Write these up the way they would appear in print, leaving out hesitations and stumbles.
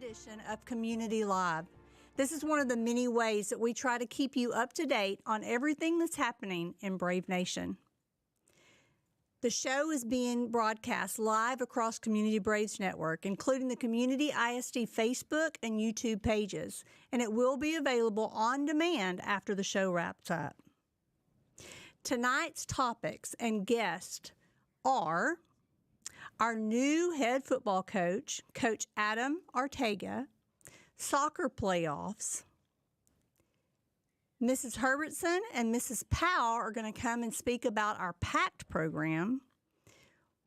edition of Community Live. This is one of the many ways that we try to keep you up to date on everything that's happening in Brave Nation. The show is being broadcast live across Community Braves Network, including the Community ISD Facebook and YouTube pages, and it will be available on demand after the show wraps up. Tonight's topics and guests are our new head football coach, Coach Adam Ortega, soccer playoffs. Mrs. Herbertson and Mrs. Powell are going to come and speak about our PACT program.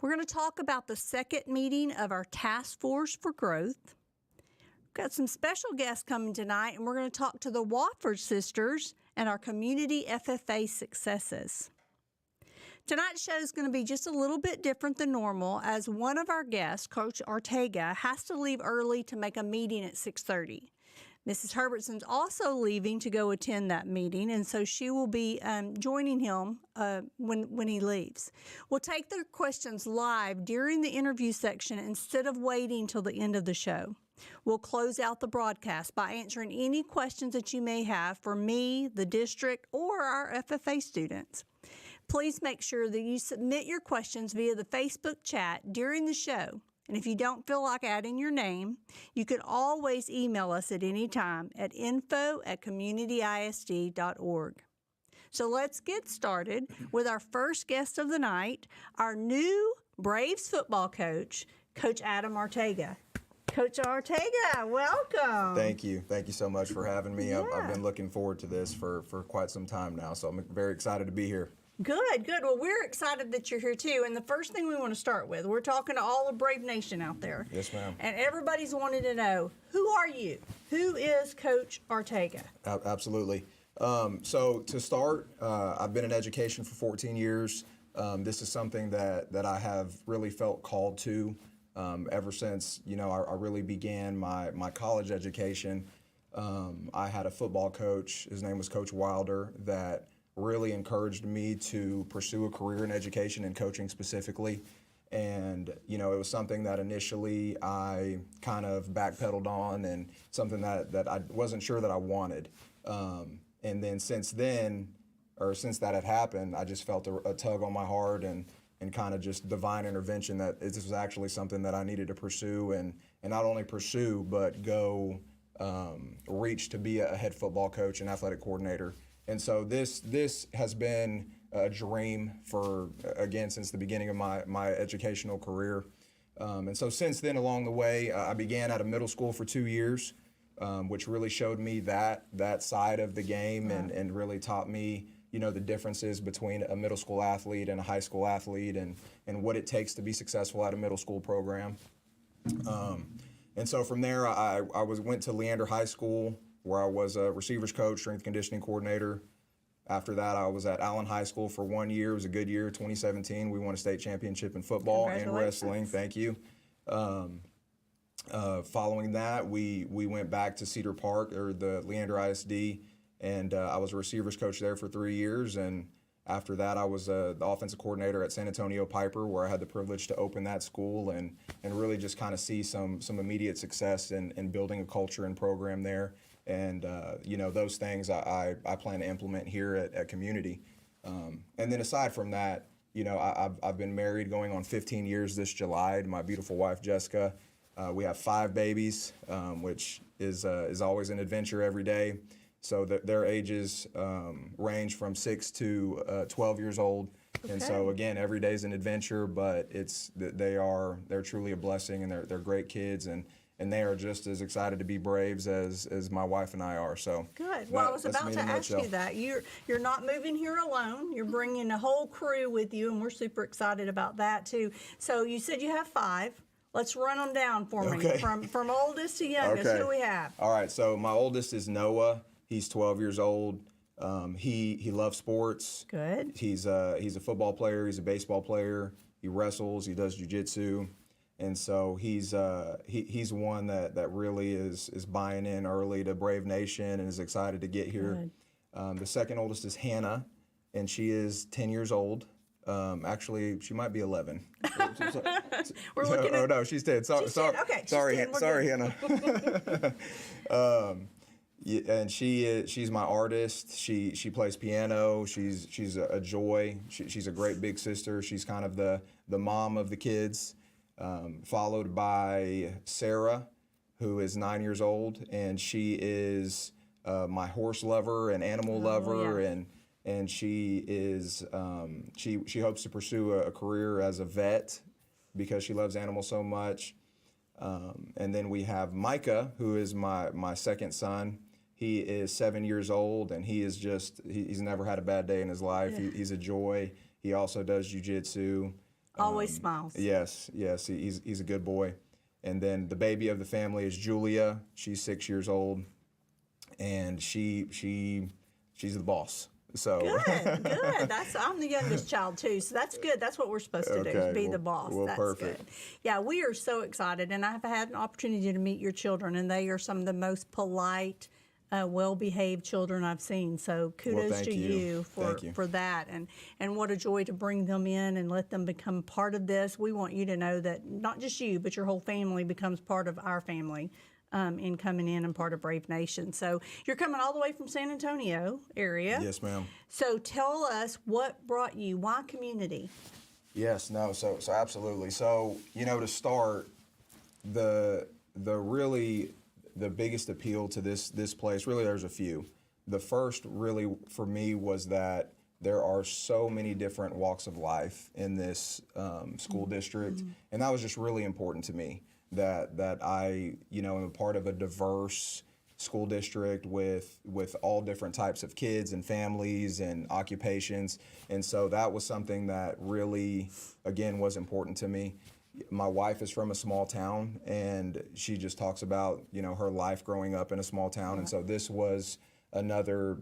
We're going to talk about the second meeting of our Task Force for Growth. We've got some special guests coming tonight, and we're going to talk to the Wofford sisters and our community FFA successes. Tonight's show is going to be just a little bit different than normal, as one of our guests, Coach Ortega, has to leave early to make a meeting at 6:30. Mrs. Herbertson's also leaving to go attend that meeting, and so she will be joining him when he leaves. We'll take their questions live during the interview section instead of waiting till the end of the show. We'll close out the broadcast by answering any questions that you may have for me, the district, or our FFA students. Please make sure that you submit your questions via the Facebook chat during the show. And if you don't feel like adding your name, you can always email us at any time at info@communityisd.org. So let's get started with our first guest of the night, our new Braves football coach, Coach Adam Ortega. Coach Ortega, welcome. Thank you. Thank you so much for having me. Yeah. I've been looking forward to this for quite some time now, so I'm very excited to be here. Good, good. Well, we're excited that you're here too. And the first thing we want to start with, we're talking to all of Brave Nation out there. Yes, ma'am. And everybody's wanted to know, who are you? Who is Coach Ortega? Absolutely. So to start, I've been in education for 14 years. This is something that I have really felt called to ever since, I really began my college education. I had a football coach, his name was Coach Wilder, that really encouraged me to pursue a career in education and coaching specifically. And, it was something that initially I kind of backpedaled on and something that I wasn't sure that I wanted. And then since that had happened, I just felt a tug on my heart and kind of just divine intervention that this was actually something that I needed to pursue and not only pursue, but go reach to be a head football coach and athletic coordinator. And so this has been a dream since the beginning of my educational career. And so since then, along the way, I began at a middle school for 2 years, which really showed me that side of the game and really taught me, the differences between a middle school athlete and a high school athlete and what it takes to be successful at a middle school program. And so from there, I went to Leander High School, where I was a receivers coach, strength conditioning coordinator. After that, I was at Allen High School for 1 year. It was a good year, 2017. We won a state championship in football and wrestling. Thank you. Following that, we went back to Cedar Park, or the Leander ISD, and I was a receivers coach there for 3 years. And after that, I was the offensive coordinator at San Antonio Piper, where I had the privilege to open that school and really just kind of see some immediate success in building a culture and program there. And, those things I plan to implement here at Community. And then aside from that, I've been married going on 15 years this July to my beautiful wife, Jessica. We have 5 babies, which is always an adventure every day. So their ages range from 6 to 12 years old. Okay. And so, again, every day is an adventure, but they're truly a blessing, and they're great kids. And they are just as excited to be Braves as my wife and I are. So good. Well, I was about to ask you that. You're not moving here alone. You're bringing a whole crew with you, and we're super excited about that too. So you said you have 5. Let's run them down for me, from oldest to youngest. Okay. Who do we have? All right. So my oldest is Noah. He's 12 years old. He loves sports. Good. He's a football player. He's a baseball player. He wrestles. He does jiu-jitsu. And so he's one that really is buying in early to Brave Nation and is excited to get here. The second oldest is Hannah, and she is 10 years old. Actually, she might be 11. We're looking at. Oh no, she's 10. She's 10. Okay, sorry, she's 10. sorry, Hannah. Yeah, and she's my artist. She plays piano. She's a joy. She's a great big sister. She's kind of the mom of the kids. Followed by Sarah, who is 9 years old, and she is my horse lover and animal lover, yeah. and she is she hopes to pursue a career as a vet because she loves animals so much. And then we have Micah, who is my second son. He is 7 years old, and he is he's never had a bad day in his life. Yeah. He's a joy. He also does jiu-jitsu. Always smiles. Yes, he's a good boy. And then the baby of the family is Julia. She's 6 years old, and she's the boss. So Good. I'm the youngest child too, so that's good. That's what we're supposed to do, is be the boss. Well, that's perfect. good. Yeah, we are so excited, and I've had an opportunity to meet your children, and they are some of the most polite, well-behaved children I've seen. So kudos thank to you. for that, and what a joy to bring them in and let them become part of this. We want you to know that not just you, but your whole family becomes part of our family. In coming in and part of Brave Nation. So you're coming all the way from San Antonio area. Yes, ma'am. So tell us what brought you, why community? Yes, no, so absolutely. So, to start, the biggest appeal to this place, really there's a few. The first really for me was that there are so many different walks of life in this school district, and that was just really important to me. That I, am a part of a diverse school district with all different types of kids and families and occupations. And so that was something that really, again, was important to me. My wife is from a small town, and she just talks about, her life growing up in a small town. And so this was another,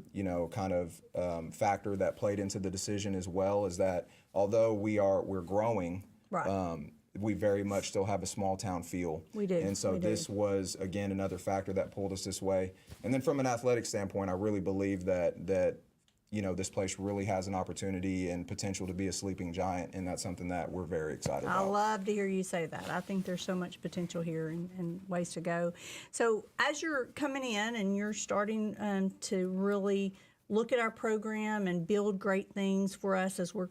kind of factor that played into the decision as well, is that although we're growing, Right. We very much still have a small town feel. We do. And so this was, again, another factor that pulled us this way. And then from an athletic standpoint, I really believe that this place really has an opportunity and potential to be a sleeping giant, and that's something that we're very excited about. I love to hear you say that. I think there's so much potential here and ways to go. So as you're coming in and you're starting to really look at our program and build great things for us as we're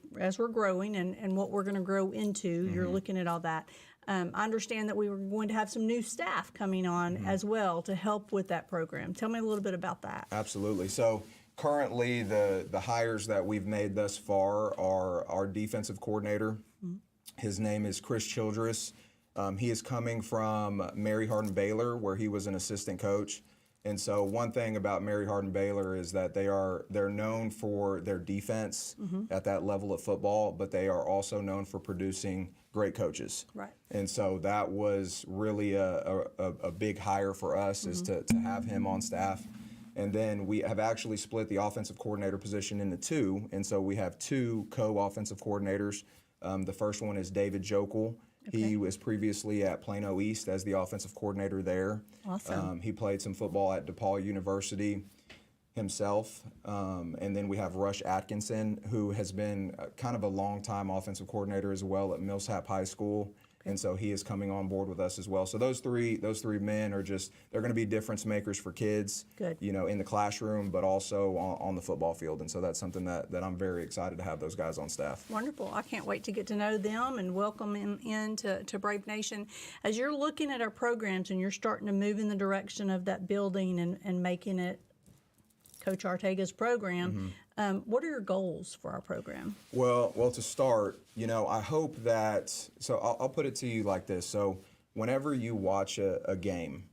growing and what we're going to grow into. You're looking at all that. I understand that we were going to have some new staff coming on as well to help with that program. Tell me a little bit about that. Absolutely. So currently the hires that we've made thus far are our defensive coordinator. His name is Chris Childress. He is coming from Mary Hardin Baylor, where he was an assistant coach. And so one thing about Mary Hardin Baylor is that they're known for their defense at that level of football, but they are also known for producing great coaches. Right. And so that was really a big hire for us, is to have him on staff. And then we have actually split the offensive coordinator position into two. And so we have two co-offensive coordinators. The first one is David Jokel. Okay. He was previously at Plano East as the offensive coordinator there. Awesome. He played some football at DePaul University himself. And then we have Rush Atkinson, who has been kind of a long-time offensive coordinator as well at Millsap High School. And so he is coming on board with us as well. So those three men are they're going to be difference makers for kids, Good. In the classroom, but also on the football field. And so that's something that I'm very excited to have those guys on staff. Wonderful. I can't wait to get to know them and welcome them into Brave Nation. As you're looking at our programs and you're starting to move in the direction of that building and making it Coach Artega's program, what are your goals for our program? Well, to start, I hope that, so I'll put it to you like this. So whenever you watch a game,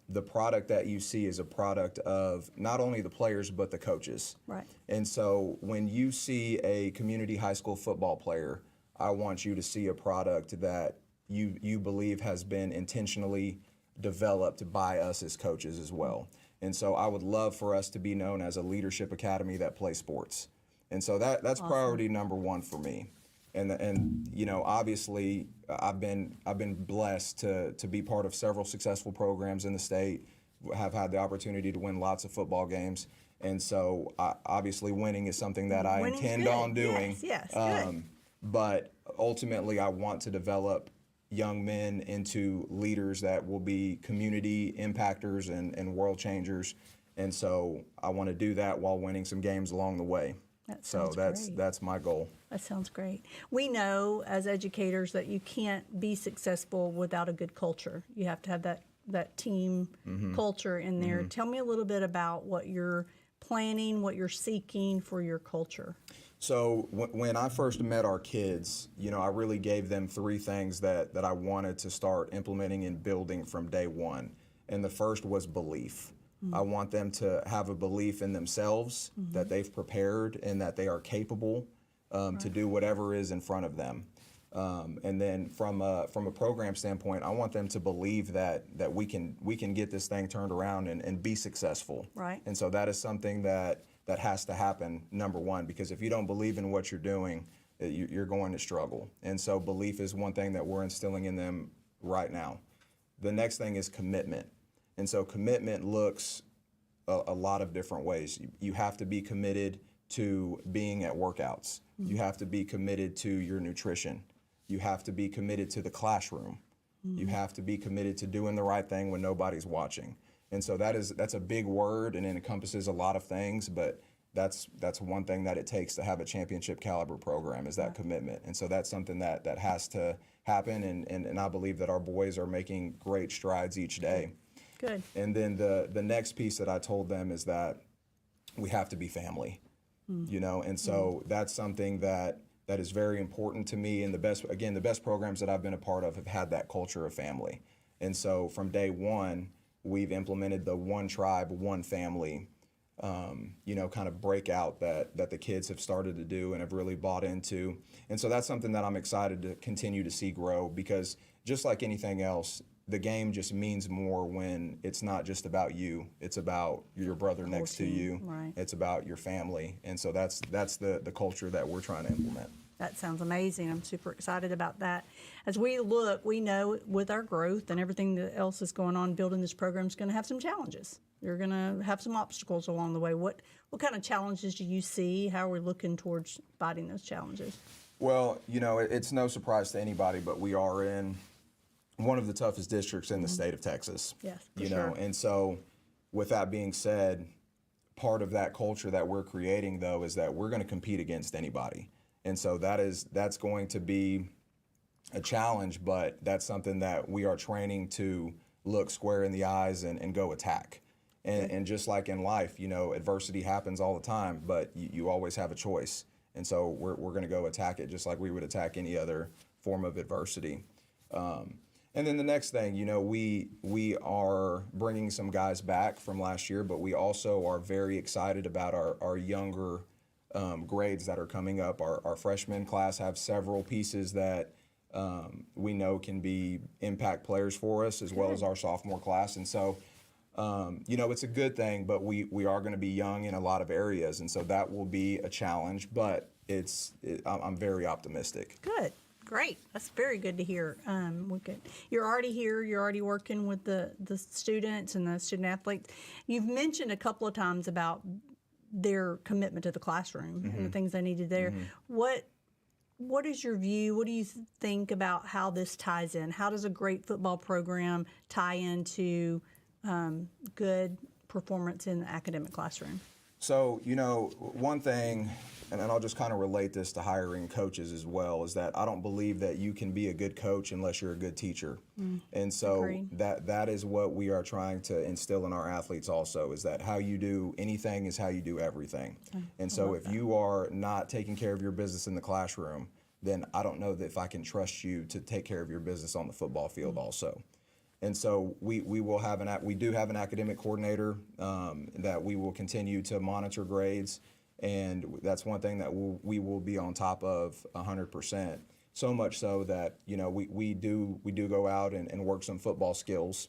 the product that you see is a product of not only the players, but the coaches. Right. And so when you see a community high school football player, I want you to see a product that you believe has been intentionally developed by us as coaches as well. And so I would love for us to be known as a leadership academy that plays sports. And so that's awesome. Priority number one for me. And obviously I've been blessed to be part of several successful programs in the state, have had the opportunity to win lots of football games. And so obviously winning is something that I Winning's intend good. on doing. Yes, good. But ultimately, I want to develop young men into leaders that will be community impactors and world changers. And so I want to do that while winning some games along the way. That So sounds great. that's my goal. That sounds great. We know as educators that you can't be successful without a good culture. You have to have that team culture in there. Tell me a little bit about what you're planning, what you're seeking for your culture. So when I first met our kids, I really gave them 3 things that I wanted to start implementing and building from day one. And the first was belief. I want them to have a belief in themselves, that they've prepared and that they are capable to do whatever is in front of them. And then from a program standpoint, I want them to believe that we can get this thing turned around and be successful. Right. And so that is something that has to happen, number one, because if you don't believe in what you're doing, you're going to struggle. And so belief is one thing that we're instilling in them right now. The next thing is commitment. And so commitment looks a lot of different ways. You have to be committed to being at workouts. You have to be committed to your nutrition. You have to be committed to the classroom. You have to be committed to doing the right thing when nobody's watching. And so that's a big word, and it encompasses a lot of things, but that's one thing that it takes to have a championship caliber program is that commitment. And so that's something that has to happen, and I believe that our boys are making great strides each day. Good. And then the next piece that I told them is that we have to be family, and so that's something that is very important to me. And the best programs that I've been a part of have had that culture of family. And so from day one, we've implemented the one tribe, one family, kind of breakout that the kids have started to do and have really bought into. And so that's something that I'm excited to continue to see grow, because just like anything else, the game just means more when it's not just about you. It's about your brother next to you. Right. It's about your family. And so that's the culture that we're trying to implement. That sounds amazing. I'm super excited about that. As we look, we know with our growth and everything that else is going on, building this program is going to have some challenges. You're going to have some obstacles along the way. What kind of challenges do you see? How are we looking towards fighting those challenges? Well, it's no surprise to anybody, but we are in one of the toughest districts in the state of Texas. Yes, for sure. And so with that being said, part of that culture that we're creating, though, is that we're going to compete against anybody. And so that's going to be a challenge, but that's something that we are training to look square in the eyes and go attack. And just like in life, adversity happens all the time, but you always have a choice. And so we're going to go attack it just like we would attack any other form of adversity. And then the next thing, we are bringing some guys back from last year, but we also are very excited about our younger grades that are coming up. Our freshman class have several pieces that we know can be impact players for us, as well as our sophomore class. And so, it's a good thing, but we are going to be young in a lot of areas. And so that will be a challenge, but I'm very optimistic. Good. Great. That's very good to hear. You're already here. You're already working with the students and the student athletes. You've mentioned a couple of times about their commitment to the classroom and the things they needed there. What is your view? What do you think about how this ties in? How does a great football program tie into good performance in the academic classroom? So, one thing, and I'll just kind of relate this to hiring coaches as well, is that I don't believe that you can be a good coach unless you're a good teacher. And so Agreed. that is what we are trying to instill in our athletes also, is that how you do anything is how you do everything. And so if you are not taking care of your business in the classroom, then I don't know that if I can trust you to take care of your business on the football field also. And so we do have an academic coordinator that we will continue to monitor grades, and that's one thing that we will be on top of 100%. So much so that we do go out and work some football skills.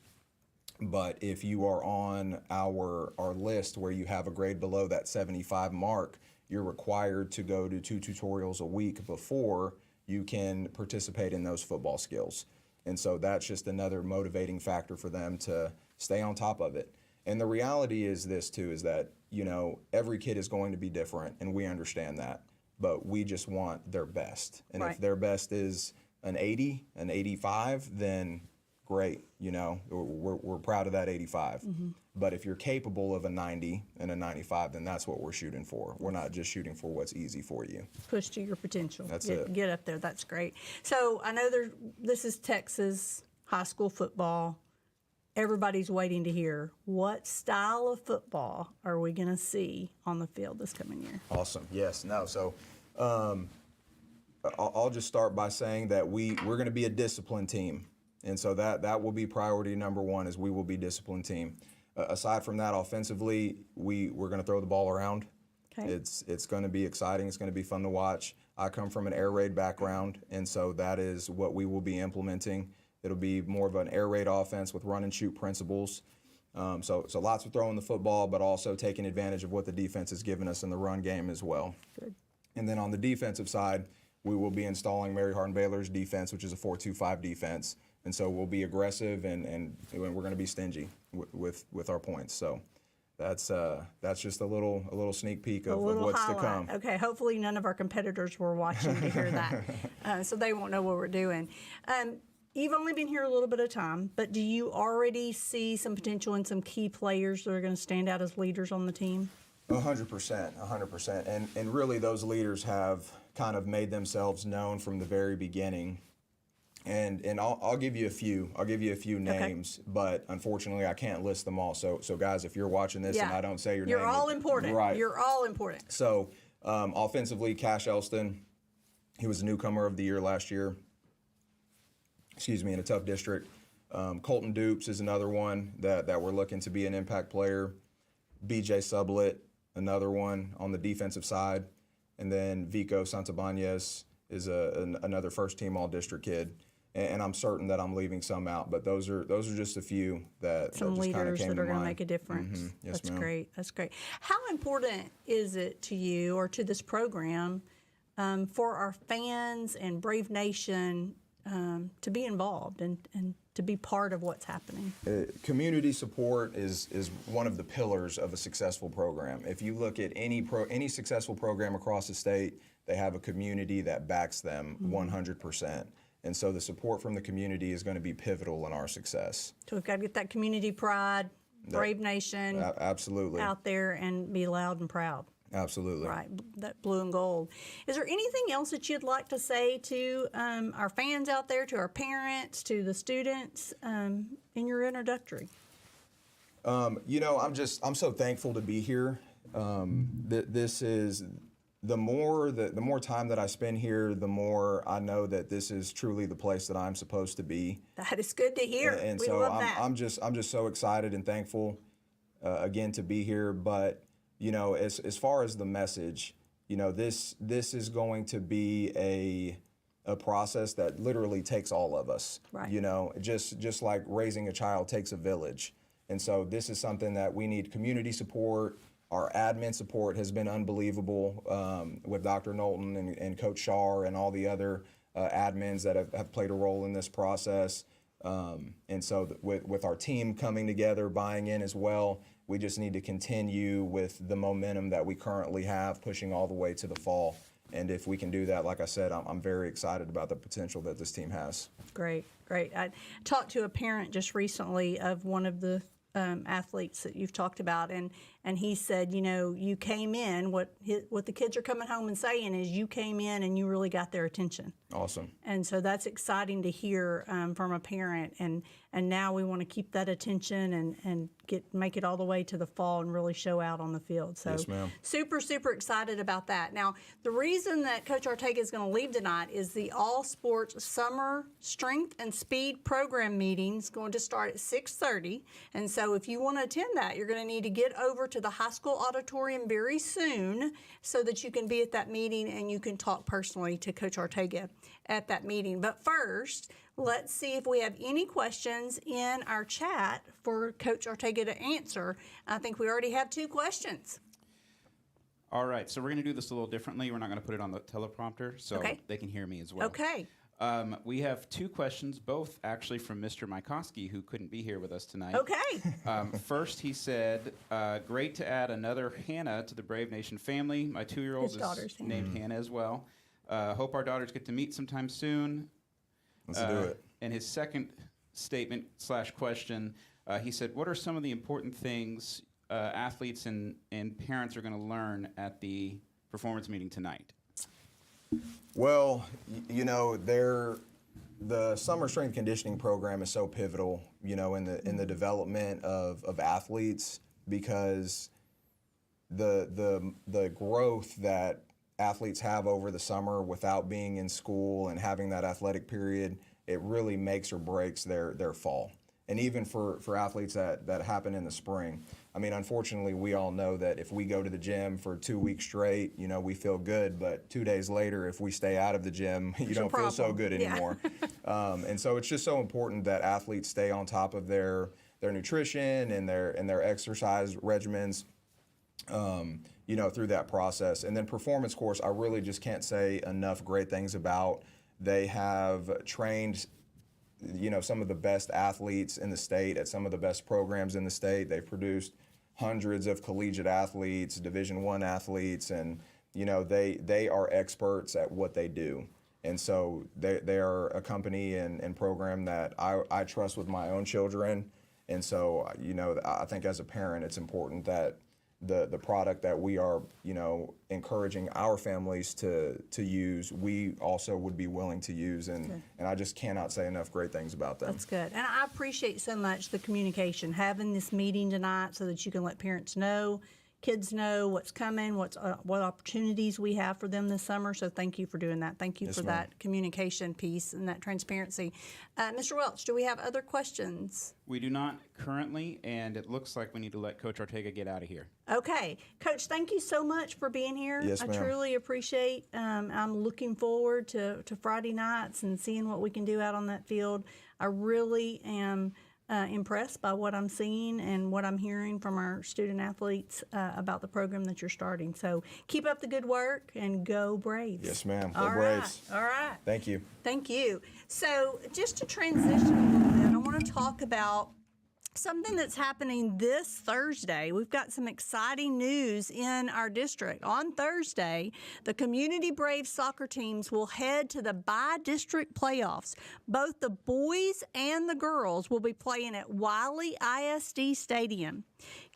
But if you are on our list where you have a grade below that 75 mark, you're required to go to 2 tutorials a week before you can participate in those football skills. And so that's just another motivating factor for them to stay on top of it. And the reality is this too, is that every kid is going to be different, and we understand that. But we just want their best. And Right. if their best is an 80, an 85, then great. We're proud of that 85. But if you're capable of a 90 and a 95, then that's what we're shooting for. We're not just shooting for what's easy for you. Push to your potential. That's it. Get up there. That's great. So I know this is Texas high school football. Everybody's waiting to hear what style of football are we going to see on the field this coming year? Awesome. Yes. No. So I'll just start by saying that we're going to be a disciplined team. And so that will be priority number one, is we will be a disciplined team. Aside from that, offensively, we're going to throw the ball around. Okay. It's going to be exciting. It's going to be fun to watch. I come from an air raid background, and so that is what we will be implementing. It'll be more of an air raid offense with run and shoot principles. So lots of throwing the football, but also taking advantage of what the defense has given us in the run game as well. Good. And then on the defensive side, we will be installing Mary Hardin-Baylor's defense, which is a 4-2-5 defense. And so we'll be aggressive, and we're going to be stingy with our points. So that's just a little sneak peek of what's highlight. to come. Okay, hopefully none of our competitors were watching to hear that, so they won't know what we're doing. You've only been here a little bit of time, but do you already see some potential in some key players that are going to stand out as leaders on the team? 100%. And really those leaders have kind of made themselves known from the very beginning. And I'll give you a few. I'll give you a few names, but unfortunately I can't list them all. So guys, if you're watching this and I don't say your name, you're all important. Right. You're all important. So offensively, Cash Elston, he was a newcomer of the year last year. In a tough district. Colton Dupes is another one that we're looking to be an impact player. BJ Sublet, another one on the defensive side. And then Vico Santabanez is another first-team all-district kid. And I'm certain that I'm leaving some out, but those are just a few that Some just kind of leaders came that to are going to mind. make a difference. Yes, That's ma'am. great. That's great. How important is it to you or to this program for our fans and Brave Nation to be involved and to be part of what's happening? Community support is one of the pillars of a successful program. If you look at any successful program across the state, they have a community that backs them 100%. And so the support from the community is going to be pivotal in our success. So we've got to get that community pride, Brave Nation Absolutely. out there and be loud and proud. Absolutely. Right, that blue and gold. Is there anything else that you'd like to say to our fans out there, to our parents, to the students in your introductory? I'm so thankful to be here. This is the more time that I spend here, the more I know that this is truly the place that I'm supposed to be. That is good to hear. And we so love that. I'm just so excited and thankful again to be here. But as far as the message, this is going to be a process that literally takes all of us. Right. Just like raising a child takes a village. And so this is something that we need community support. Our admin support has been unbelievable with Dr. Knowlton and Coach Shar and all the other admins that have played a role in this process. And so with our team coming together, buying in as well, we just need to continue with the momentum that we currently have, pushing all the way to the fall. And if we can do that, like I said, I'm very excited about the potential that this team has. Great. I talked to a parent just recently of one of the athletes that you've talked about, and he said, you came in, what the kids are coming home and saying is you came in and you really got their attention. Awesome. And so that's exciting to hear from a parent, and now we want to keep that attention and make it all the way to the fall and really show out on the field. So Yes, ma'am. super excited about that. Now, the reason that Coach Ortega is going to leave tonight is the All Sports Summer Strength and Speed Program meeting is going to start at 6:30. And so if you want to attend that, you're going to need to get over to the high school auditorium very soon so that you can be at that meeting and you can talk personally to Coach Ortega at that meeting. But first, let's see if we have any questions in our chat for Coach Ortega to answer. I think we already have 2 questions. All right, so we're going to do this a little differently. We're not going to put it on the teleprompter, so Okay. they can hear me as well. Okay. We have two questions, both actually from Mr. Mykoski, who couldn't be here with us tonight. Okay. First, he said, great to add another Hannah to the Brave Nation family. My 2-year-old is named Hannah as well. Hope our daughters get to meet sometime soon. Let's do it. And his second statement / question, he said, what are some of the important things athletes and parents are going to learn at the performance meeting tonight? Well, you know, the summer strength conditioning program is so pivotal, you know, in the development of athletes, because the growth that athletes have over the summer without being in school and having that athletic period, it really makes or breaks their fall. And even for athletes that happen in the spring. I mean, unfortunately, we all know that if we go to the gym for 2 weeks straight, you know, we feel good, but 2 days later, if we stay out of the gym, you don't feel so good anymore. And so it's just so important that athletes stay on top of their nutrition and their exercise regimens, you know, through that process. And then performance course, I really just can't say enough great things about. They have trained, you know, some of the best athletes in the state at some of the best programs in the state. They've produced hundreds of collegiate athletes, Division I athletes, and, you know, they are experts at what they do. And so they are a company and program that I trust with my own children. And so, you know, I think as a parent, it's important that the product that we are, you know, encouraging our families to use, we also would be willing to use, and I just cannot say enough great things about them. That's good. And I appreciate so much the communication, having this meeting tonight so that you can let parents know, kids know what's coming, what opportunities we have for them this summer. So thank you for doing that. Thank you for that communication piece and that transparency. Mr. Welch, do we have other questions? We do not currently, and it looks like we need to let Coach Ortega get out of here. Okay. Coach, thank you so much for being here. Yes, ma'am. I truly appreciate. I'm looking forward to Friday nights and seeing what we can do out on that field. I really am impressed by what I'm seeing and what I'm hearing from our student athletes about the program that you're starting. So keep up the good work and go Braves. Yes, ma'am. All Go Braves. right. All right. Thank you. Thank you. So just to transition a little bit, I want to talk about something that's happening this Thursday. We've got some exciting news in our district. On Thursday, the Community Braves soccer teams will head to the bi-district playoffs. Both the boys and the girls will be playing at Wiley ISD Stadium.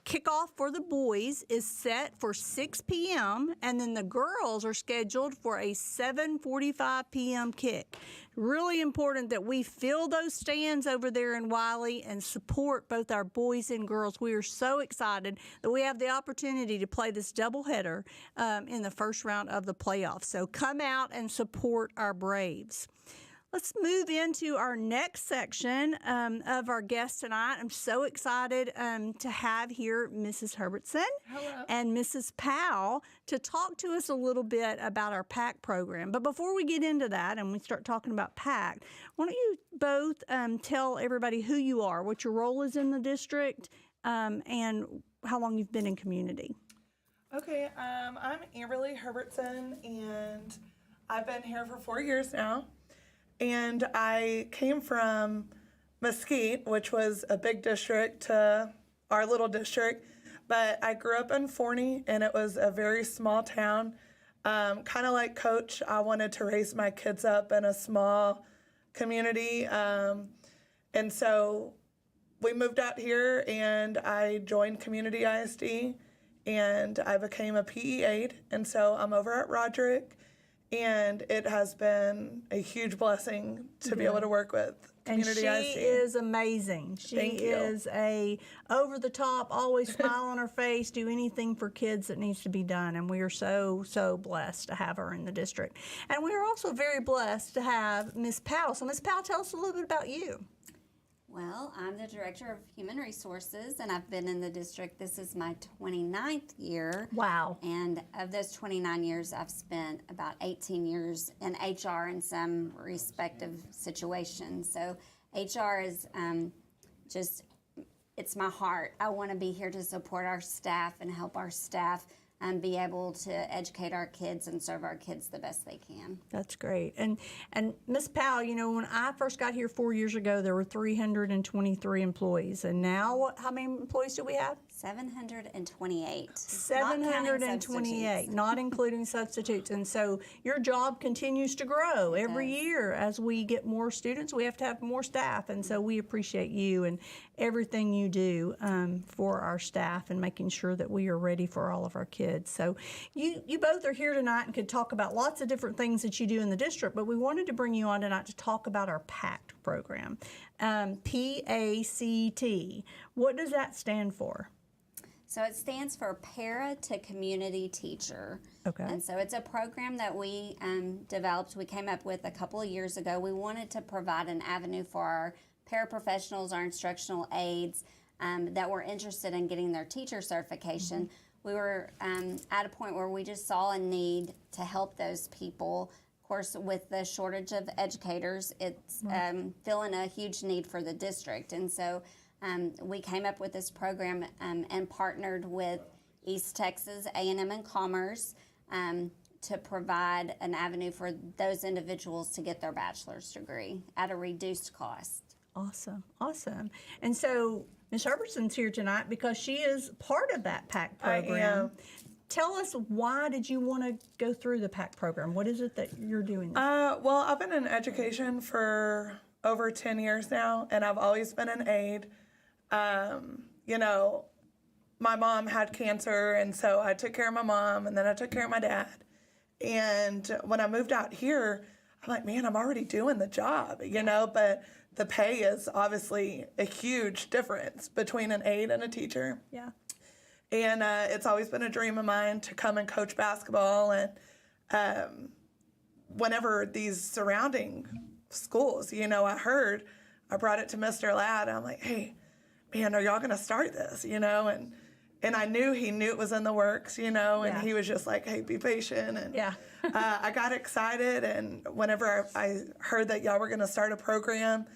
Kickoff for the boys is set for 6 p.m., and then the girls are scheduled for a 7:45 p.m. kick. Really important that we fill those stands over there in Wiley and support both our boys and girls. We are so excited that we have the opportunity to play this doubleheader in the first round of the playoffs. So come out and support our Braves. Let's move into our next section of our guest tonight. I'm so excited to have here Mrs. Herbertson and Mrs. Powell to talk to us a little bit about our PAC program. But before we get into that and we start talking about PAC, why don't you both tell everybody who you are, what your role is in the district, and how long you've been in community. Okay, I'm Amberly Herbertson, and I've been here for 4 years now. And I came from Mesquite, which was a big district, to our little district. But I grew up in Forney, and it was a very small town. Kind of like Coach, I wanted to raise my kids up in a small community. And so we moved out here, and I joined Community ISD, and I became a PE aide. And so I'm over at Roderick. And it has been a huge blessing to be able to work with Community and she ISD. is amazing. She Thank you. is a over-the-top, always smile on her face, do anything for kids that needs to be done. And we are so, so blessed to have her in the district. And we are also very blessed to have Ms. Powell. So Ms. Powell, tell us a little bit about you. Well, I'm the Director of Human Resources, and I've been in the district. This is my 29th year. Wow. And of those 29 years, I've spent about 18 years in HR in some respective situations. So HR is it's my heart. I want to be here to support our staff and help our staff be able to educate our kids and serve our kids the best they can. That's great. And Ms. Powell, you know, when I first got here 4 years ago, there were 323 employees. And now, how many employees do we have? 728. 728, not including substitutes. And so your job continues to grow every year. As we get more students, we have to have more staff. And so we appreciate you and everything you do for our staff and making sure that we are ready for all of our kids. So you both are here tonight and could talk about lots of different things that you do in the district, but we wanted to bring you on tonight to talk about our PACT program. PACT. What does that stand for? So it stands for Para to Community Teacher. Okay. And so it's a program that we developed, we came up with a couple of years ago. We wanted to provide an avenue for our paraprofessionals, our instructional aides that were interested in getting their teacher certification. We were at a point where we just saw a need to help those people. Of course, with the shortage of educators, it's filling a huge need for the district. And so we came up with this program and partnered with East Texas A&M and Commerce to provide an avenue for those individuals to get their bachelor's degree at a reduced cost. Awesome, awesome. And so Ms. Herbertson's here tonight because she is part of that PACT program. I am. Tell us, why did you want to go through the PACT program? What is it that you're doing? Well, I've been in education for over 10 years now, and I've always been an aide. You know, my mom had cancer, and so I took care of my mom, and then I took care of my dad. And when I moved out here, I'm like, man, I'm already doing the job, you know, but the pay is obviously a huge difference between an aide and a teacher. Yeah. And it's always been a dream of mine to come and coach basketball. And whenever these surrounding schools, you know, I brought it to Mr. Ladd. I'm like, hey, man, are y'all going to start this, you know? And I knew he knew it was in the works, you know, and he was just like, hey, be patient. And I got excited. And whenever I heard that y'all were going to start a program,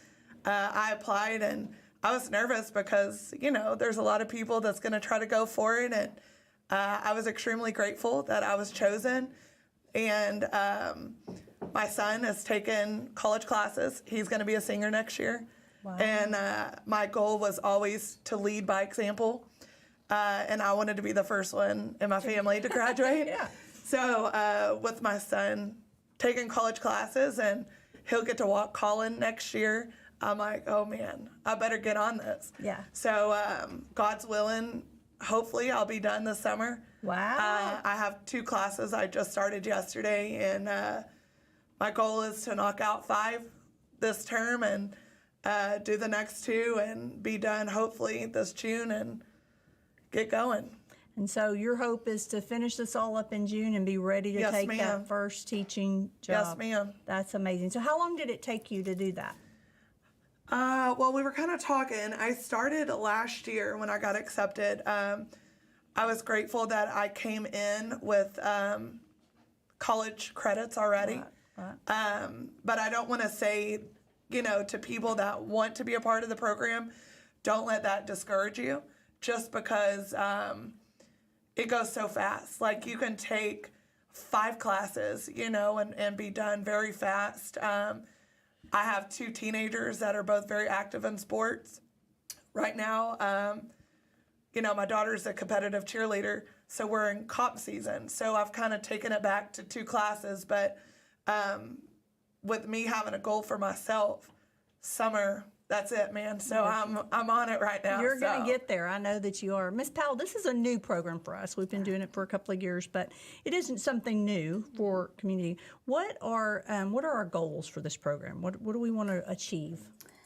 I applied, and I was nervous because, you know, there's a lot of people that's going to try to go for it. And I was extremely grateful that I was chosen. And my son has taken college classes. He's going to be a senior next year. Wow. And my goal was always to lead by example. And I wanted to be the first one in my family to graduate. So with my son taking college classes, and he'll get to walk Colin next year, I'm like, oh man, I better get on this. Yeah. So God's willing, hopefully I'll be done this summer. Wow. I have 2 classes I just started yesterday, and my goal is to knock out 5 this term and do the next 2 and be done hopefully this June and get going. And so your hope is to finish this all up in June and be ready to take that first teaching job. Yes, ma'am. That's amazing. So how long did it take you to do that? Well, we were kind of talking. I started last year when I got accepted. I was grateful that I came in with college credits already. But I don't want to say, you know, to people that want to be a part of the program, don't let that discourage you, just because it goes so fast. Like, you can take 5 classes, you know, and be done very fast. I have 2 teenagers that are both very active in sports right now. You know, my daughter's a competitive cheerleader, so we're in comp season. So I've kind of taken it back to 2 classes, but with me having a goal for myself, summer, that's it, man. So I'm on it right now. You're going to get there. I know that you are. Ms. Powell, this is a new program for us. We've been doing it for a couple of years, but it isn't something new for community. What are our goals for this program? What do we want to achieve?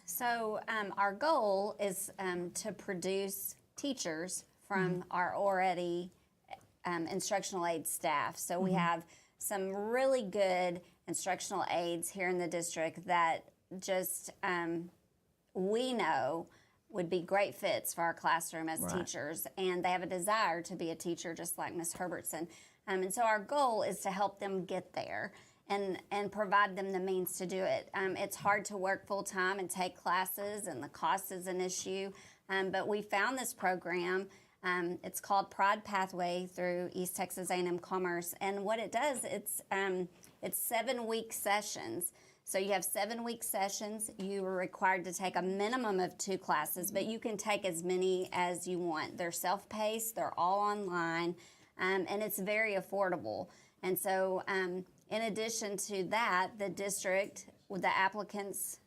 So our goal is to produce teachers from our already instructional aid staff. So we have some really good instructional aides here in the district that just we know would be great fits for our classroom as teachers, and they have a desire to be a teacher just like Ms. Herbertson. And so our goal is to help them get there and provide them the means to do it. It's hard to work full-time and take classes, and the cost is an issue, but we found this program It's called Pride Pathway through East Texas A&M Commerce, and what it does, it's 7-week sessions. So you have 7-week sessions. You are required to take a minimum of 2 classes, but you can take as many as you want. They're self-paced. They're all online, and it's very affordable. And so in addition to that, the district, the applicants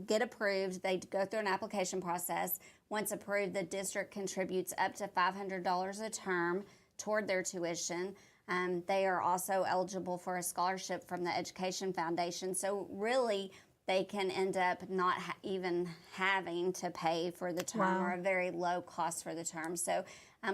get approved. They go through an application process. Once approved, the district contributes up to $500 a term toward their tuition. They are also eligible for a scholarship from the Education Foundation. So really, they can end up not even having to pay for the term, or a very low cost for the term. So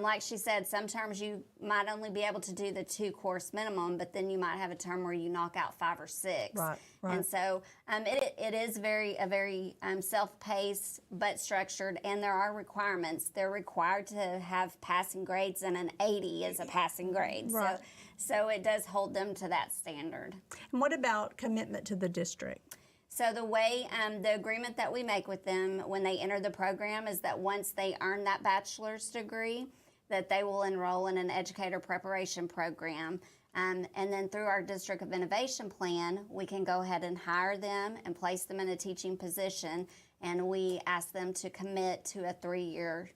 like she said, some terms you might only be able to do the 2-course minimum, but then you might have a term where you knock out 5 or 6. Right. And so it is a very self-paced but structured, and there are requirements. They're required to have passing grades, and an 80 is a passing grade. Right. So it does hold them to that standard. And what about commitment to the district? So the way, the agreement that we make with them when they enter the program is that once they earn that bachelor's degree, that they will enroll in an educator preparation program. And then through our District of Innovation plan, we can go ahead and hire them and place them in a teaching position, and we ask them to commit to a 3-year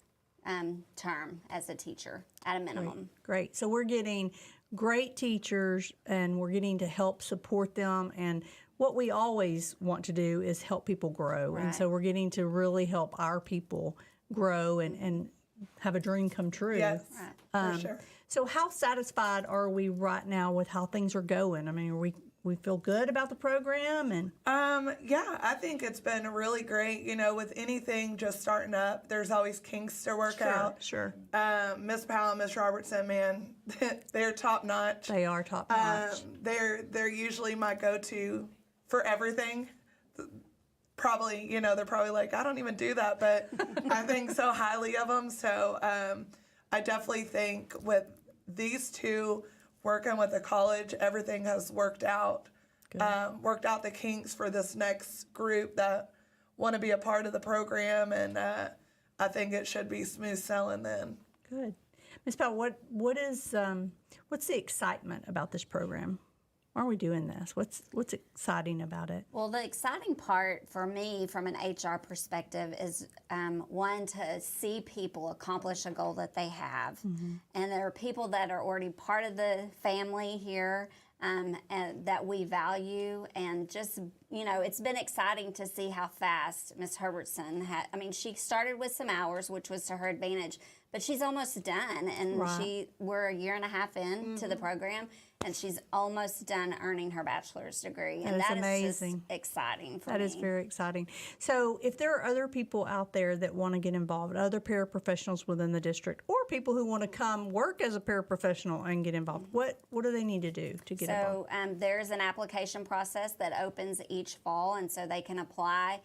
term as a teacher at a minimum. Great. So we're getting great teachers, and we're getting to help support them, and what we always want to do is help people grow. Right. And so we're getting to really help our people grow and have a dream come true. Yes, Right. for sure. So how satisfied are we right now with how things are going? I mean, we feel good about the program? And Yeah, I think it's been really great. You know, with anything just starting up, there's always kinks to work out. Sure. Miss Powell and Miss Robertson, man, they're top notch. They are top notch. They're usually my go-to for everything. Probably, you know, they're probably like, I don't even do that, but I think so highly of them. So I definitely think with these two working with the college, everything has worked out. Worked out the kinks for this next group that want to be a part of the program, and I think it should be smooth sailing then. Good. Ms. Powell, what's the excitement about this program? Why are we doing this? What's exciting about it? Well, the exciting part for me from an HR perspective is one, to see people accomplish a goal that they have. Mm-hmm. And there are people that are already part of the family here and that we value. And just, you know, it's been exciting to see how fast Ms. Herbertson she started with some hours, which was to her advantage, but she's almost done. And we're a year and a half in to the program, and she's almost done earning her bachelor's degree. And that is amazing. Just exciting for me. That is very exciting. So if there are other people out there that want to get involved, other paraprofessionals within the district, or people who want to come work as a paraprofessional and get involved, what do they need to do to get involved? So there's an application process that opens each fall, and so they can apply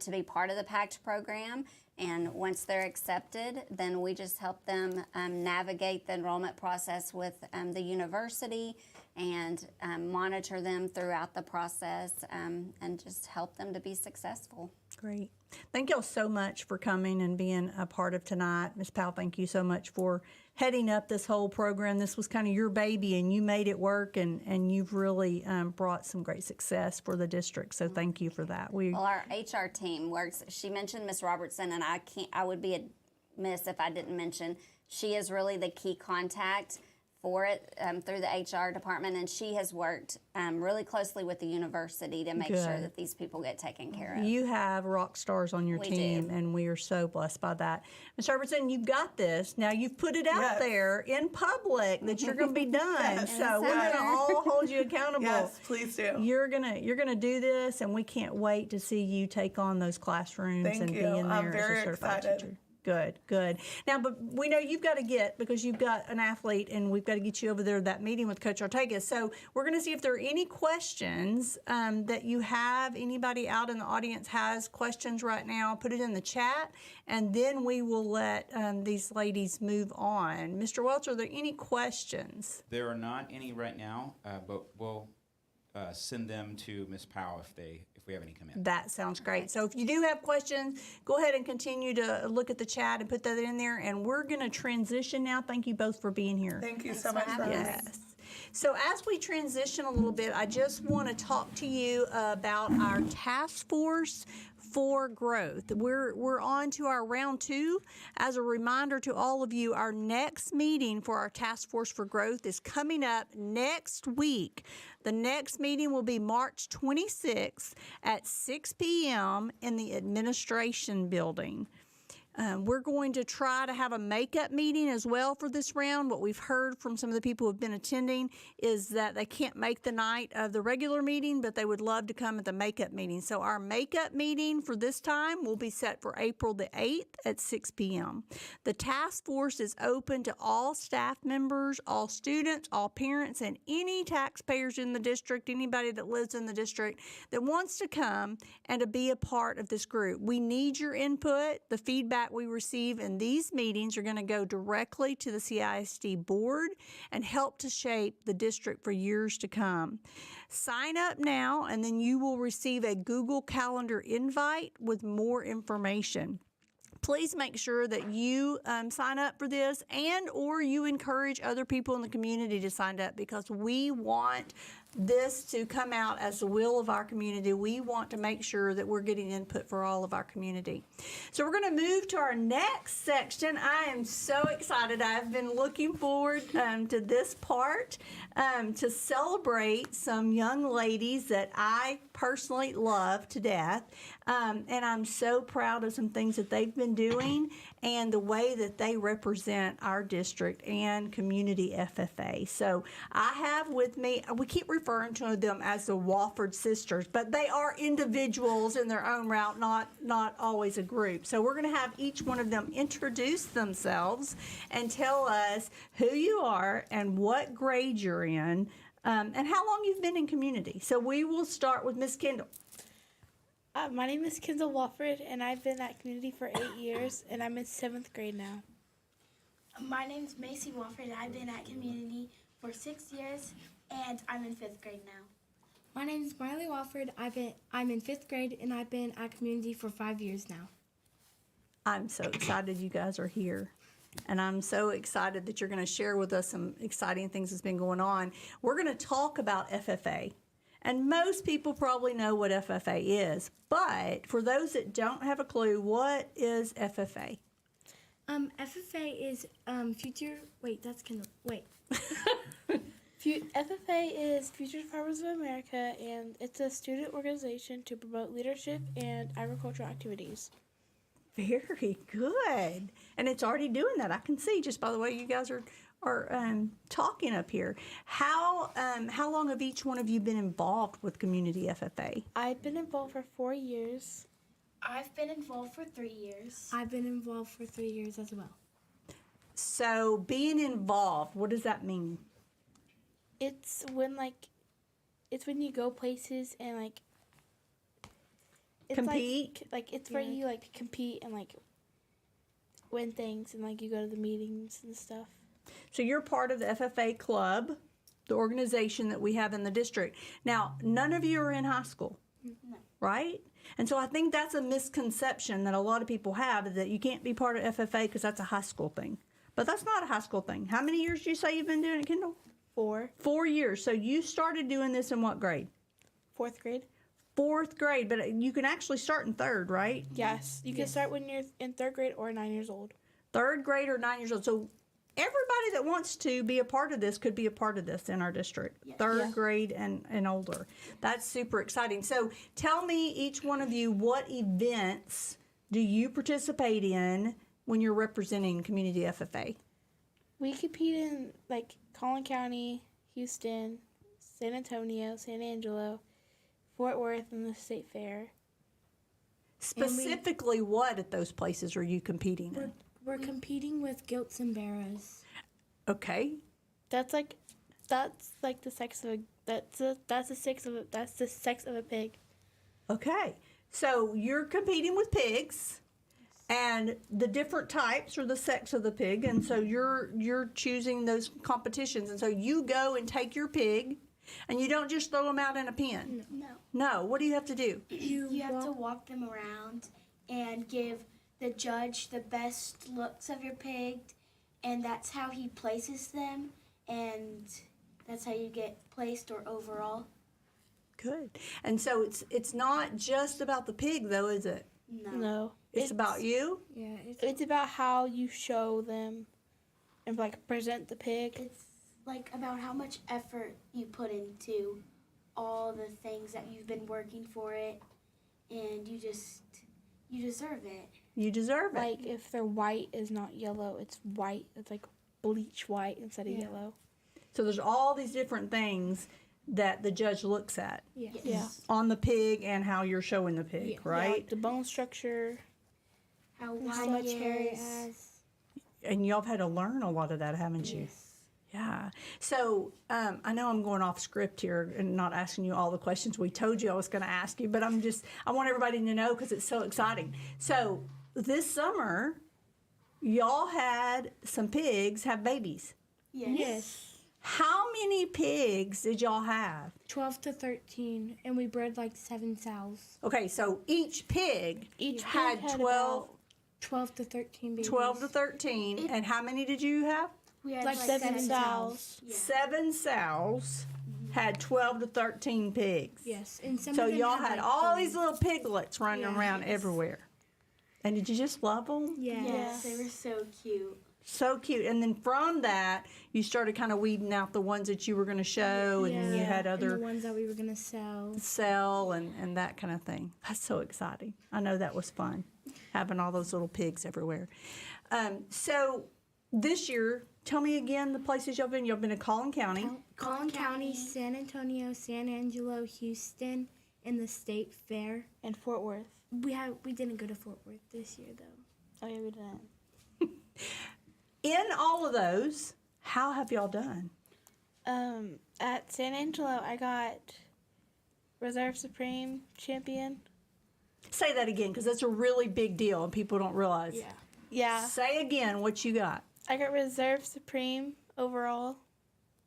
to be part of the PACT program. And once they're accepted, then we just help them navigate the enrollment process with the university and monitor them throughout the process and just help them to be successful. Great. Thank y'all so much for coming and being a part of tonight. Ms. Powell, thank you so much for heading up this whole program. This was kind of your baby, and you made it work, and you've really brought some great success for the district. So thank you for that. Well, our HR team works. She mentioned Ms. Robertson, and I would be amiss if I didn't mention she is really the key contact for it through the HR department, and she has worked really closely with the university to make sure that these people get taken care of. You have rock stars on your team, and we are so blessed by that. Ms. Robertson, you've got this. Now you've put it out there in public that you're going to be done. So we're going to all hold you accountable. Yes, please do. You're gonna do this, and we can't wait to see you take on those classrooms and be in there I'm very as a certified excited. teacher. Good. Now, but we know you've got to because you've got an athlete, and we've got to get you over there to that meeting with Coach Ortega. So we're going to see if there are any questions that you have. Anybody out in the audience has questions right now, put it in the chat, and then we will let these ladies move on. Mr. Welch, are there any questions? There are not any right now, but we'll send them to Ms. Powell if we have any come in. That sounds great. So if you do have questions, go ahead and continue to look at the chat and put that in there. And we're going to transition now. Thank you both for being here. Thank you so much for having us. Yes. So as we transition a little bit, I just want to talk to you about our task force for growth. We're on to our round 2. As a reminder to all of you, our next meeting for our task force for growth is coming up next week. The next meeting will be March 26th at 6 p.m. in the administration building. We're going to try to have a makeup meeting as well for this round. What we've heard from some of the people who have been attending is that they can't make the night of the regular meeting, but they would love to come at the makeup meeting. So our makeup meeting for this time will be set for April the 8th at 6 p.m. The task force is open to all staff members, all students, all parents, and any taxpayers in the district, anybody that lives in the district that wants to come and to be a part of this group. We need your input. The feedback we receive in these meetings are going to go directly to the CISD board and help to shape the district for years to come. Sign up now, and then you will receive a Google Calendar invite with more information. Please make sure that you sign up for this and or you encourage other people in the community to sign up, because we want this to come out as the will of our community. We want to make sure that we're getting input for all of our community. So we're going to move to our next section. I am so excited. I've been looking forward to this part to celebrate some young ladies that I personally love to death. And I'm so proud of some things that they've been doing and the way that they represent our district and community FFA. So I have with me, we keep referring to them as the Wofford Sisters, but they are individuals in their own right, not always a group. So we're going to have each one of them introduce themselves and tell us who you are and what grade you're in and how long you've been in community. So we will start with Miss Kendall. My name is Kendall Wofford, and I've been at community for 8 years, and I'm in 7th grade now. My name's Macy Wofford. I've been at community for 6 years, and I'm in 5th grade now. My name is Marley Wofford. I'm in 5th grade, and I've been at community for 5 years now. I'm so excited you guys are here. And I'm so excited that you're going to share with us some exciting things that's been going on. We're going to talk about FFA. And most people probably know what FFA is. But for those that don't have a clue, what is FFA? FFA is future. Wait, that's Kendall. Wait. FFA is Future Farmers of America, and it's a student organization to promote leadership and agricultural activities. Very good. And it's already doing that. I can see just by the way you guys are talking up here. How long have each one of you been involved with Community FFA? I've been involved for 4 years. I've been involved for 3 years. I've been involved for 3 years as well. So being involved, what does that mean? It's when you go places and it's compete? It's where you compete and win things and you go to the meetings and stuff. So you're part of the FFA club, the organization that we have in the district. Now, none of you are in high school, No. right? And so I think that's a misconception that a lot of people have, is that you can't be part of FFA because that's a high school thing. But that's not a high school thing. How many years do you say you've been doing it, Kendall? 4. 4 years. So you started doing this in what grade? 4th grade. 4th grade, but you can actually start in 3rd, right? Yes, you can start when you're in 3rd grade or 9 years old. 3rd grade or 9 years old. So everybody that wants to be a part of this could be a part of this in our district. Yes. 3rd grade and older. That's super exciting. So tell me, each one of you, what events do you participate in when you're representing Community FFA? We compete in Collin County, Houston, San Antonio, San Angelo, Fort Worth, and the State Fair. Specifically, what at those places are you competing in? We're competing with goats and bears. Okay. That's the sex of a that's the sex of a pig. Okay. So you're competing with pigs, and the different types are the sex of the pig, and so you're choosing those competitions, and so you go and take your pig And you don't just throw them out in a pen. No. No. What do you have to do? You have to walk them around and give the judge the best looks of your pig, and that's how he places them, and that's how you get placed or overall. Good. And so it's not just about the pig, though, is it? No. It's about you? Yeah, It's about how you show them and like present the pig. It's like about how much effort you put into all the things that you've been working for it, and you deserve it. You deserve it. Like if their white is not yellow, it's white. It's like bleach white instead of yellow. So there's all these different things that the judge looks at yes. Yeah. on the pig and how you're showing the pig, Yeah. right? Like the bone structure. How How wide much it hair it is. has. And y'all have had to learn a lot of that, haven't you? Yes. Yeah. So I know I'm going off script here and not asking you all the questions we told you I was going to ask you, but I want everybody to know because it's so exciting. So this summer, y'all had some pigs have babies. Yes. How many pigs did y'all have? 12 to 13, and we bred like 7 sows. Okay, so each pig Each had pig had 12, 12 to 13 babies. 12 to 13. And how many did you have? We had Like like 7 7 sows. Yeah. 7 sows had 12 to 13 pigs. Yes, and some So of them y'all had like all 30. these little piglets running Yeah. around everywhere. And did you just love them? Yes. Yes, they were so cute. So cute. And then from that, you started kind of weeding out the ones that you were going to show, and then you had and other the ones that we were gonna sell. sell and that kind of thing. That's so exciting. I know that was fun, having all those little pigs everywhere. So this year, tell me again the places y'all been. Y'all been to Collin County. Collin County, San Antonio, San Angelo, Houston, and the State Fair. And Fort Worth. We didn't go to Fort Worth this year though. Oh yeah, we didn't. In all of those, how have y'all done? At San Angelo, I got Reserve Supreme champion. Say that again, because that's a really big deal and people don't realize. Yeah. Yeah, Say again what you got. I got Reserve Supreme overall.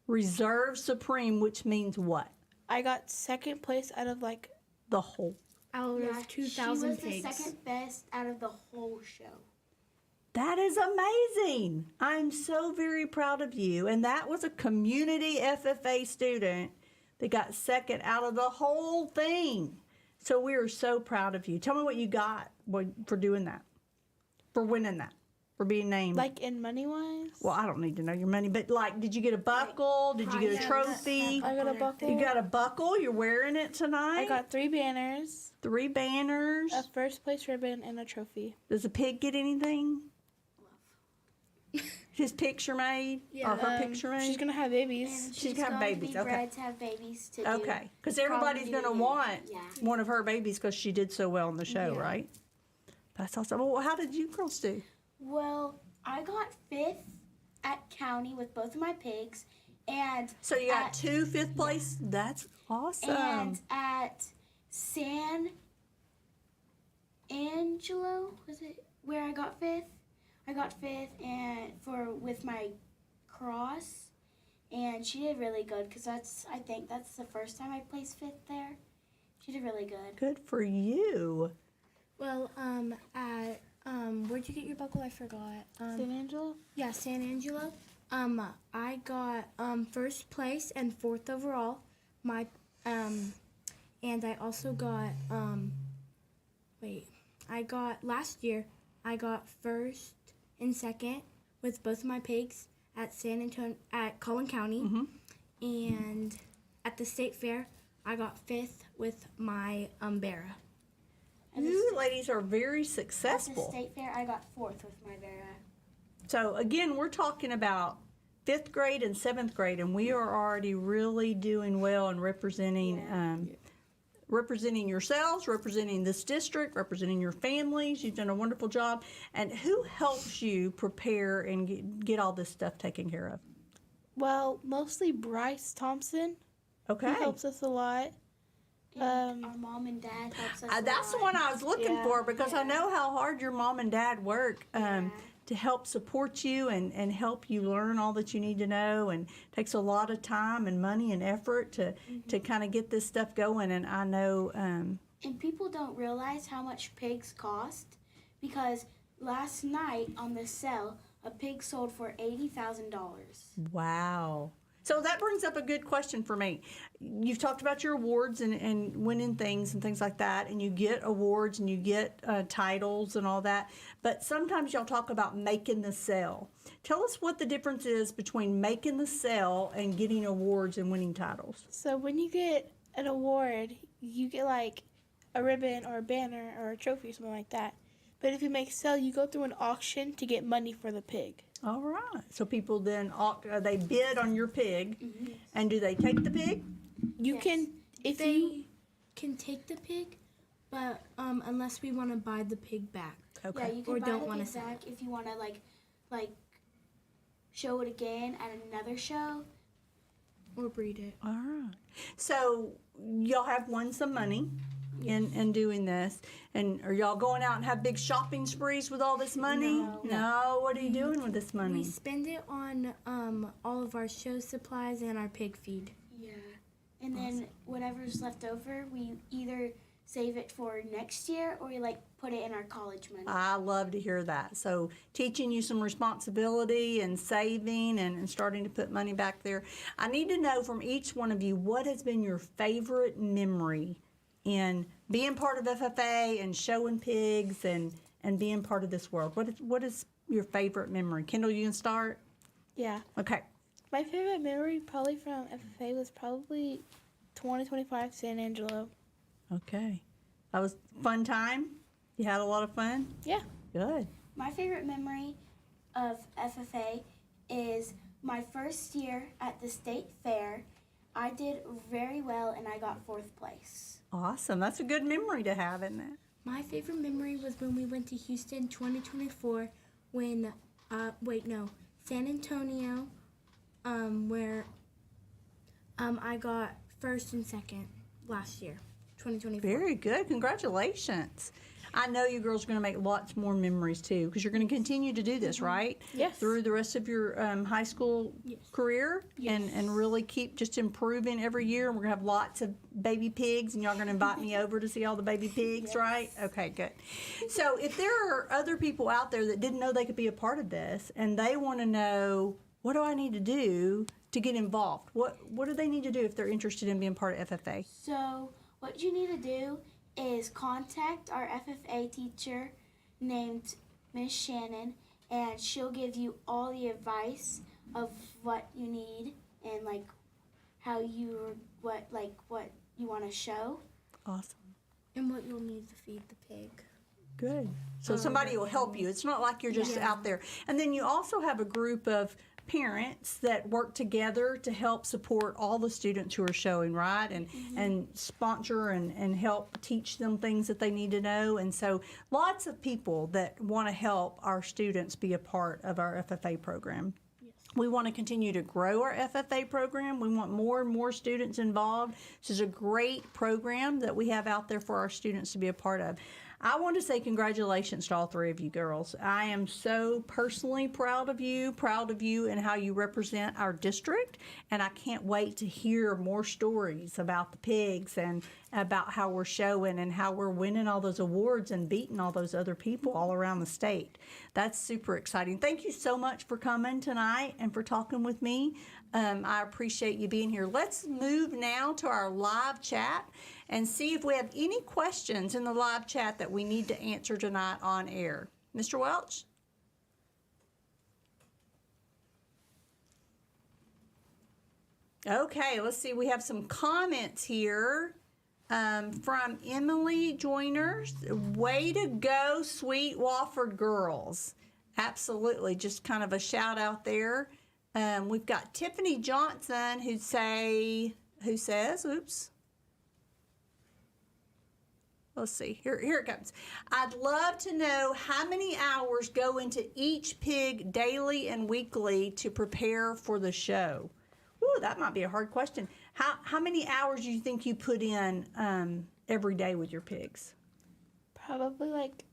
Reserve Supreme, which means what? I got second place out of like The whole. Out Yeah, of 2,000 she was pigs. the second best out of the whole show. That is amazing. I'm so very proud of you. And that was a community FFA student that got second out of the whole thing. So we are so proud of you. Tell me what you got for doing that, for winning that, for being named. like in money wise. Well, I don't need to know your money, but like, did you get a buckle? Did you get a trophy? I got a buckle. You got a buckle? You're wearing it tonight? I got 3 banners, 3 banners. a first place ribbon, and a trophy. Does the pig get anything? His picture made? Or her picture made? She's gonna have babies. And She's she's got going babies, to be okay. bred to have babies to do. Okay, because everybody's going to Probably, want yeah. one of her babies because she did so well in the show, right? That's awesome. Well, how did you girls do? Well, I got 5th at county with both of my pigs, and So you got at- 2 fifth place? That's awesome. and at San Angelo, was it where I got 5th? I got 5th and with my cross, and she did really good because I think that's the first time I placed 5th there. She did really good. Good for you. Well, where'd you get your buckle? I forgot. San Angelo. Yeah, San Angelo. I got first place and 4th overall. And I also got last year I got 1st and 2nd with both of my pigs at Collin County, and at the state fair I got 5th with my Barra. You ladies are very At the successful. state fair, I got 4th with my Vera. So again, we're talking about 5th grade and 7th grade, and we are already really doing well and representing representing yourselves, representing this district, representing your families. You've done a wonderful job. And who helps you prepare and get all this stuff taken care of? Well, mostly Bryce Thompson. Okay. He helps us a lot. And our mom and dad helps us. That's the a one lot. I was looking Yeah. for because I know how hard your mom and dad work to help support you and help you learn all that you need to know, and takes a lot of time and money and effort to kind of get this stuff going. And I know And people don't realize how much pigs cost, because last night on the sale, a pig sold for $80,000. wow. So that brings up a good question for me. You've talked about your awards and winning things and things like that, and you get awards and you get titles and all that. But sometimes y'all talk about making the sale. Tell us what the difference is between making the sale and getting awards and winning titles. So when you get an award, you get like a ribbon or a banner or a trophy or something like that. But if you make sale, you go through an auction to get money for the pig. All right. So people then they bid on your pig, and do they take the pig? You Yes. can, if They you, can take the pig, but unless we want to buy the pig back. Okay. Yeah, you can Or buy don't the wanna pig sell back if you want to like show it again at another show. Or breed it. All right. So y'all have won some money in doing this, and are y'all going out and have big shopping sprees with all this money? No. What are you doing with this We money? spend it on all of our show supplies and our pig feed. Yeah. And then whatever's left over, we either save it for next year or we put it in our college money. I love to hear that. So teaching you some responsibility and saving and starting to put money back there. I need to know from each one of you, what has been your favorite memory in being part of FFA and showing pigs and being part of this world? What is your favorite memory? Kendall, you can start. yeah. Okay. My favorite memory probably from FFA was probably 2025 San Angelo. Okay. That was a fun time? You had a lot of fun? Yeah. Good. My favorite memory of FFA is my first year at the state fair. I did very well and I got 4th place. Awesome. That's a good memory to have, isn't it? My favorite memory was when we went to Houston 2024 when, San Antonio, where I got 1st and 2nd last year, 2024. Very good. Congratulations. I know you girls are going to make lots more memories too, because you're going to continue to do this, right? Yes. Through the rest of your high school career, and really keep just improving every year. And we're going to have lots of baby pigs, and y'all going to invite me over to see all the baby pigs, right? Okay, good. So if there are other people out there that didn't know they could be a part of this, and they want to know, what do I need to do to get involved? What do they need to do if they're interested in being part of FFA? So what you need to do is contact our FFA teacher named Miss Shannon, and she'll give you all the advice of what you need and what you want to show. Awesome. And what you'll need to feed the pig. Good. So somebody will help you. It's not like you're just out there. And then you also have a group of parents that work together to help support all the students who are showing, right? And sponsor and help teach them things that they need to know. And so lots of people that want to help our students be a part of our FFA program. We want to continue to grow our FFA program. We want more and more students involved. This is a great program that we have out there for our students to be a part of. I want to say congratulations to all 3 of you girls. I am so personally proud of you and how you represent our district, and I can't wait to hear more stories about the pigs and about how we're showing and how we're winning all those awards and beating all those other people all around the state. That's super exciting. Thank you so much for coming tonight and for talking with me. I appreciate you being here. Let's move now to our live chat and see if we have any questions in the live chat that we need to answer tonight on air. Mr. Welch? Okay, let's see. We have some comments here from Emily Joiners. Way to go, Sweet Wofford girls. Absolutely. Just kind of a shout out there. We've got Tiffany Johnson who says, oops. Let's see, here it comes. I'd love to know how many hours go into each pig daily and weekly to prepare for the show. Ooh, that might be a hard question. How many hours do you think you put in every day with your pigs? Probably like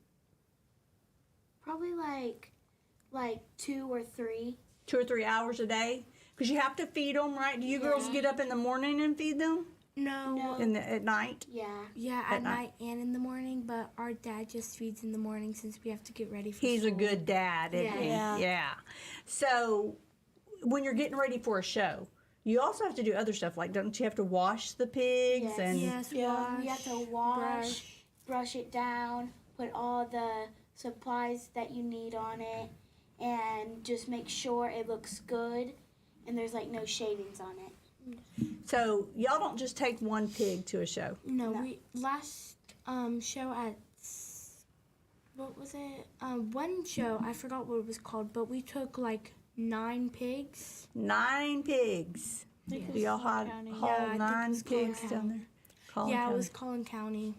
like 2 or 3. 2 or 3 hours a day? Because you have to feed them, right? Do you girls get up in the morning and feed them? No. At night? Yeah. Yeah, at night and in the morning, but our dad just feeds in the morning since we have to get ready for He's a school. good dad, isn't he? Yeah. So when you're getting ready for a show, you also have to do other stuff. Like, don't you have to wash the pigs? Yes. And Yes, Yeah. You have to wash, brush it down, put all the supplies that you need on it, and just make sure it looks good and there's like no shavings on it. so y'all don't just take one pig to a show. No, we last show at what was it? One show I forgot what it was called, but we took like 9 pigs. 9 pigs. Do y'all haul Yeah, I think it 9 was Collin pigs down there? Collin Yeah, County. it was Collin County.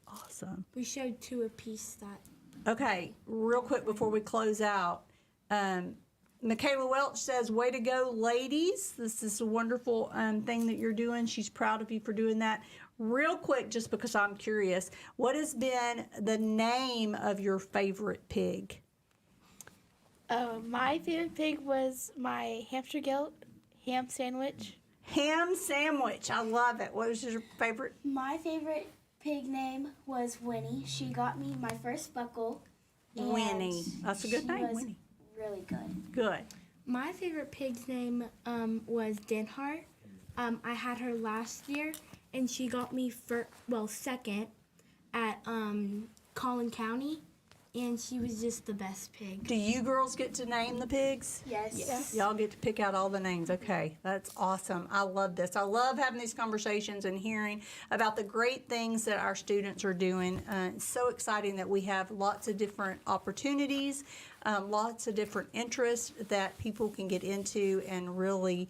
Awesome. We showed 2 apiece that. Okay, real quick before we close out, Michaela Welch says, "Way to go, ladies! This is a wonderful thing that you're doing. She's proud of you for doing that." Real quick, just because I'm curious, what has been the name of your favorite pig? My favorite pig was my hamster gilt ham sandwich. Ham sandwich. I love it. What was your favorite? My favorite pig name was Winnie. She got me my first buckle. and Winnie. That's a good she name, was Winnie. really good. Good. My favorite pig's name was Denhart. I had her last year, and she got me second at Collin County, and she was just the best pig. Do you girls get to name the pigs? Yes. Y'all get to pick out all the names. Okay, that's awesome. I love this. I love having these conversations and hearing about the great things that our students are doing. It's so exciting that we have lots of different opportunities, lots of different interests that people can get into and really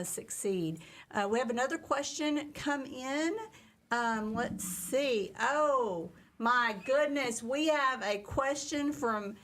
succeed. We have another question come in. Let's see. Oh, my goodness. We have a question from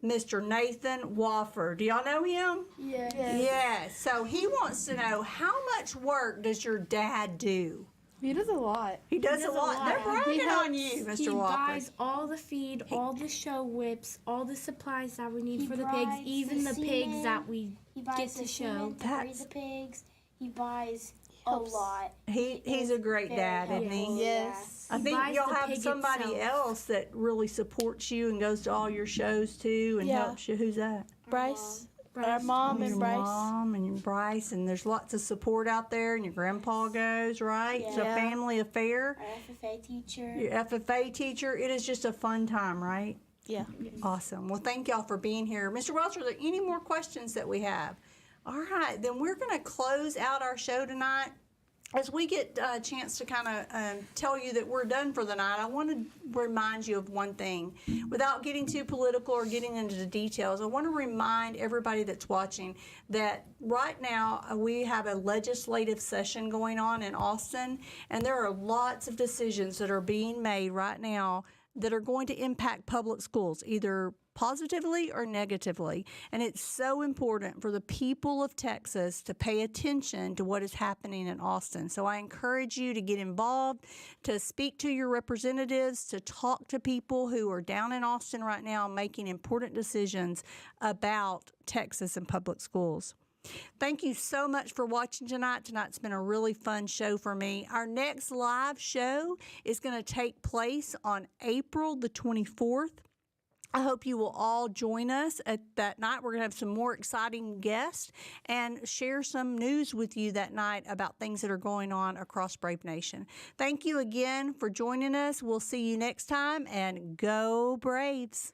Mr. Nathan Wofford. Do y'all know him? Yes. Yes. So he wants to know, how much work does your dad do? He does a lot. He does a lot. They're bragging on helps. you, Mr. He Wofford. buys all the feed, all the show whips, all the supplies that we need He for the pigs, buys even the the pigs semen. that we He buys get the to show. semen to breed That's- the pigs. He buys a lot. He's a great Very dad, isn't helpful, he? Yes. I He think buys you'll the have pig somebody itself. else that really supports you and goes to all your shows too and Yeah. helps you. Who's that? Bryce. Our Bryce. mom and Your Bryce. mom and your Bryce, and there's lots of support out there, and your grandpa goes, right? It's a Yeah. family affair. Our FFA teacher. Your FFA teacher, it is just a fun time, right? Yeah. Awesome. Well, thank y'all for being here. Mr. Welch, are there any more questions that we have? All right, then we're going to close out our show tonight. As we get a chance to kind of tell you that we're done for the night, I want to remind you of one thing. Without getting too political or getting into the details, I want to remind everybody that's watching that right now we have a legislative session going on in Austin, and there are lots of decisions that are being made right now that are going to impact public schools, either positively or negatively. And it's so important for the people of Texas to pay attention to what is happening in Austin. So I encourage you to get involved, to speak to your representatives, to talk to people who are down in Austin right now making important decisions about Texas and public schools. Thank you so much for watching tonight. Tonight's been a really fun show for me. Our next live show is going to take place on April the 24th. I hope you will all join us at that night. We're going to have some more exciting guests and share some news with you that night about things that are going on across Brave Nation. Thank you again for joining us. We'll see you next time, and go Braves.